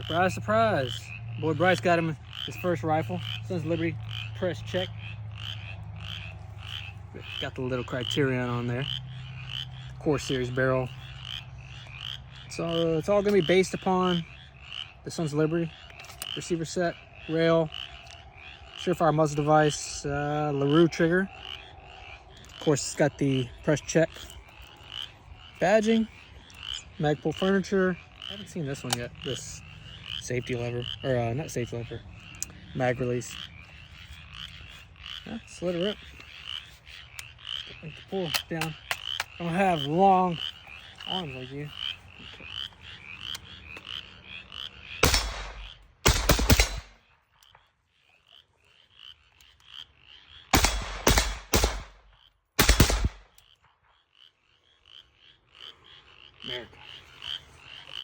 Surprise, surprise. Boy Bryce got him his first rifle. Sons of Liberty Press check. Got the little Criterion on there. Core Series barrel. So it's all going to be based upon the Sons of Liberty receiver set, rail, Surefire muzzle device, LaRue trigger. Of course, it's got the press check badging, Magpul furniture. I haven't seen this one yet. This safety lever, or not safety lever, mag release. Yeah, slit her up. Like to pull down. I don't have long arms like you. America.